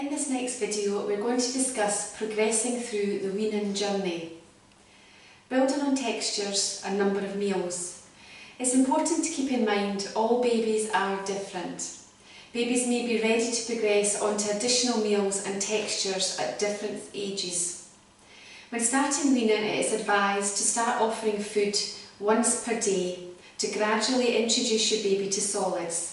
In this next video we're going to discuss progressing through the weaning journey. Building on textures and number of meals. It's important to keep in mind all babies are different. Babies may be ready to progress onto additional meals and textures at different ages. When starting weaning, it is advised to start offering food once per day to gradually introduce your baby to solids.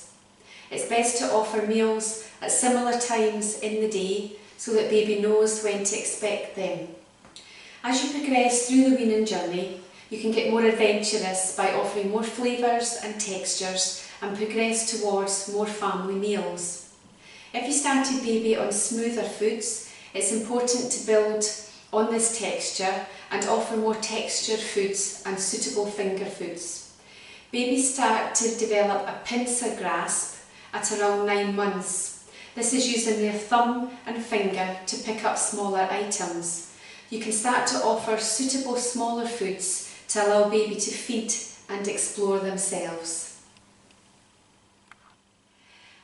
It's best to offer meals at similar times in the day so that baby knows when to expect them. As you progress through the weaning journey, you can get more adventurous by offering more flavours and textures and progress towards more family meals. If you started baby on smoother foods, it's important to build on this texture and offer more textured foods and suitable finger foods. Babies start to develop a pincer grasp at around 9 months. This is using their thumb and finger to pick up smaller items. You can start to offer suitable smaller foods to allow baby to feed and explore themselves.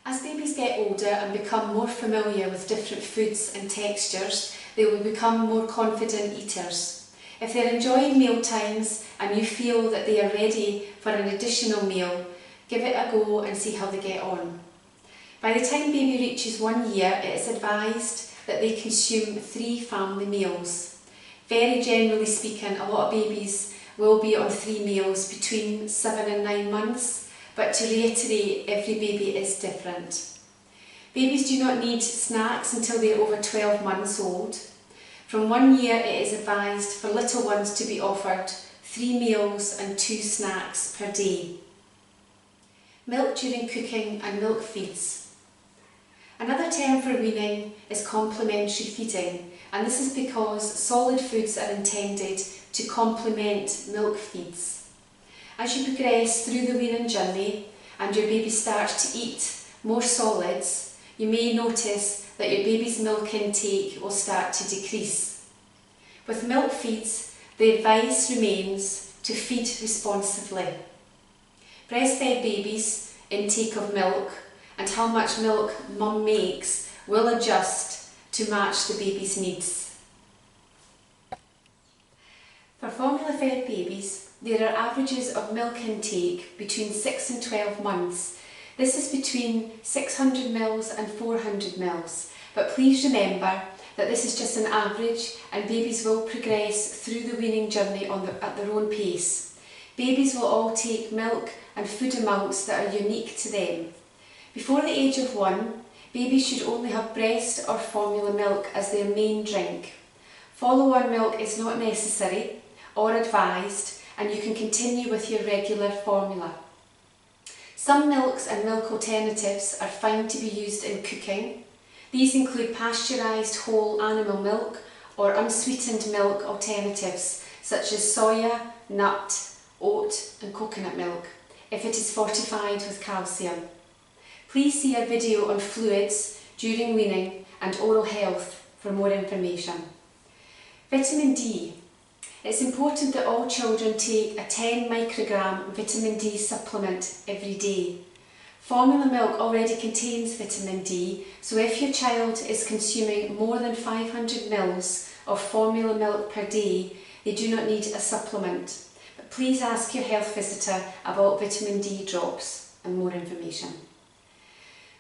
As babies get older and become more familiar with different foods and textures, they will become more confident eaters. If they're enjoying meal times and you feel that they are ready for an additional meal, give it a go and see how they get on. By the time baby reaches 1 year, it is advised that they consume 3 family meals. Very generally speaking, a lot of babies will be on 3 meals between 7 and 9 months, but to reiterate, every baby is different. Babies do not need snacks until they are over 12 months old. From 1 year, it is advised for little ones to be offered 3 meals and 2 snacks per day. Milk during cooking and milk feeds. Another term for weaning is complementary feeding, and this is because solid foods are intended to complement milk feeds. As you progress through the weaning journey and your baby starts to eat more solids, you may notice that your baby's milk intake will start to decrease. With milk feeds, the advice remains to feed responsively. Breastfed babies' intake of milk and how much milk mum makes will adjust to match the baby's needs. For formula-fed babies, there are averages of milk intake between 6 and 12 months. This is between 600 ml and 400 ml, but please remember that this is just an average and babies will progress through the weaning journey at their own pace. Babies will all take milk and food amounts that are unique to them. Before the age of 1, babies should only have breast or formula milk as their main drink. Follow-on milk is not necessary or advised, and you can continue with your regular formula. Some milks and milk alternatives are fine to be used in cooking. These include pasteurised whole animal milk or unsweetened milk alternatives such as soya, nut, oat and coconut milk, if it is fortified with calcium. Please see our video on fluids during weaning and oral health for more information. Vitamin D. It's important that all children take a 10 microgram vitamin D supplement every day. Formula milk already contains vitamin D, so if your child is consuming more than 500 ml of formula milk per day, they do not need a supplement. But please ask your health visitor about vitamin D drops and more information.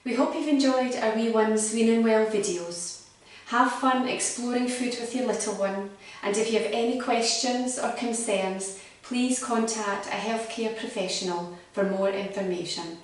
We hope you've enjoyed our Wee Ones Weaning Well videos. Have fun exploring food with your little one, and if you have any questions or concerns, please contact a healthcare professional for more information.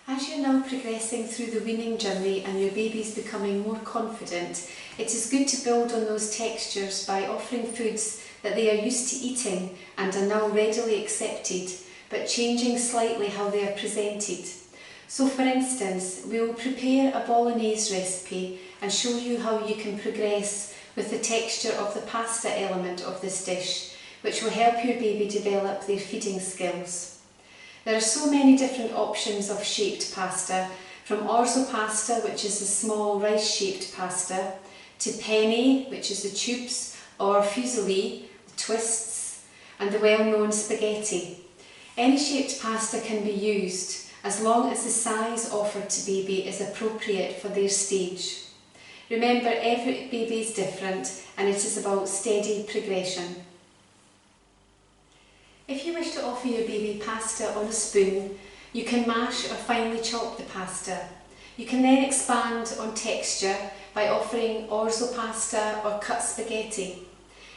As you're now progressing through the weaning journey and your baby's becoming more confident, it is good to build on those textures by offering foods that they are used to eating and are now readily accepted, but changing slightly how they are presented. So for instance, we will prepare a Bolognese recipe and show you how you can progress with the texture of the pasta element of this dish, which will help your baby develop their feeding skills. There are so many different options of shaped pasta, from orzo pasta, which is a small rice-shaped pasta, to penne, which is the tubes, or fusilli, the twists, and the well-known spaghetti. Any shaped pasta can be used as long as the size offered to baby is appropriate for their stage. Remember, every baby is different and it is about steady progression. If you wish to offer your baby pasta on a spoon, you can mash or finely chop the pasta. You can then expand on texture by offering orzo pasta or cut spaghetti.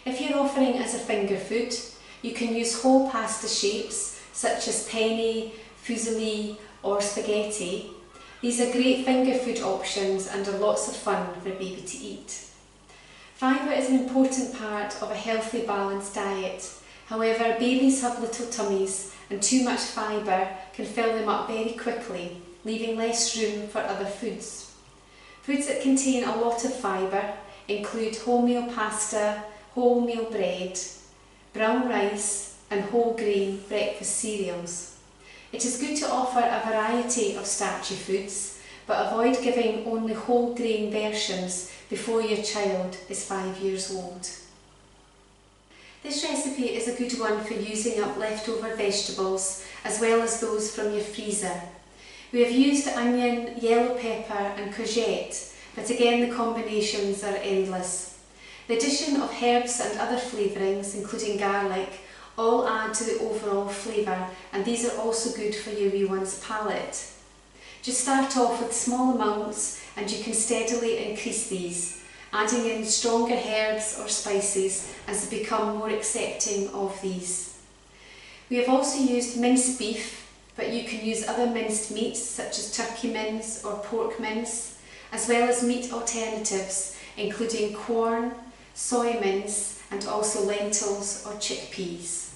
If you're offering as a finger food, you can use whole pasta shapes such as penne, fusilli or spaghetti. These are great finger food options and are lots of fun for a baby to eat. Fibre is an important part of a healthy, balanced diet. However, babies have little tummies and too much fibre can fill them up very quickly, leaving less room for other foods. Foods that contain a lot of fibre include wholemeal pasta, wholemeal bread, brown rice and whole grain breakfast cereals. It is good to offer a variety of starchy foods, but avoid giving only whole grain versions before your child is 5 years old. This recipe is a good one for using up leftover vegetables as well as those from your freezer. We have used onion, yellow pepper and courgette, but again the combinations are endless. The addition of herbs and other flavourings, including garlic, all add to the overall flavour, and these are also good for your wee one's palate. Just start off with small amounts and you can steadily increase these, adding in stronger herbs or spices as they become more accepting of these. We have also used minced beef, but you can use other minced meats such as turkey mince or pork mince, as well as meat alternatives including corn, soy mince and also lentils or chickpeas.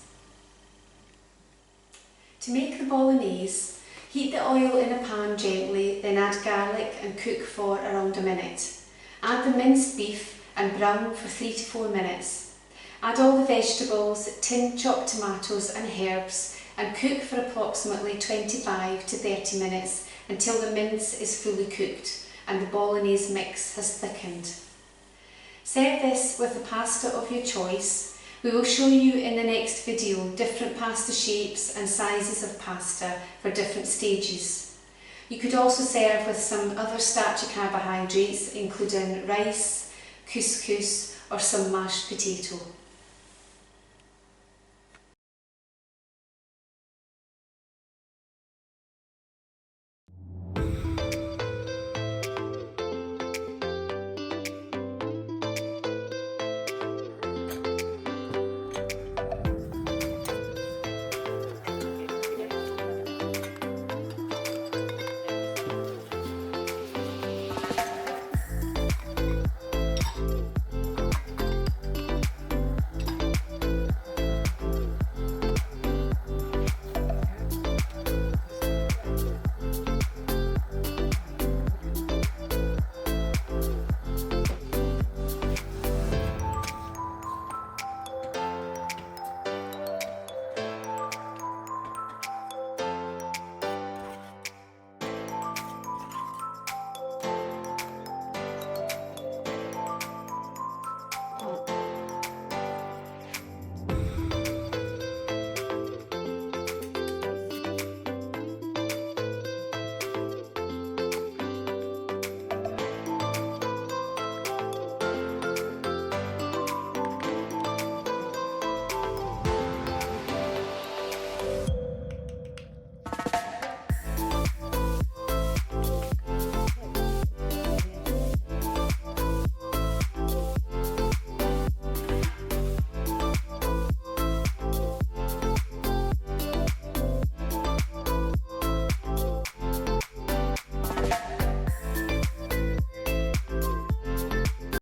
To make the bolognese, heat the oil in a pan gently, then add garlic and cook for around a minute. Add the minced beef and brown for 3 to 4 minutes. Add all the vegetables, tin chopped tomatoes and herbs and cook for approximately 25 to 30 minutes until the mince is fully cooked and the bolognese mix has thickened. Serve this with the pasta of your choice. We will show you in the next video different pasta shapes and sizes of pasta for different stages. You could also serve with some other starchy carbohydrates including rice, couscous or some mashed potato.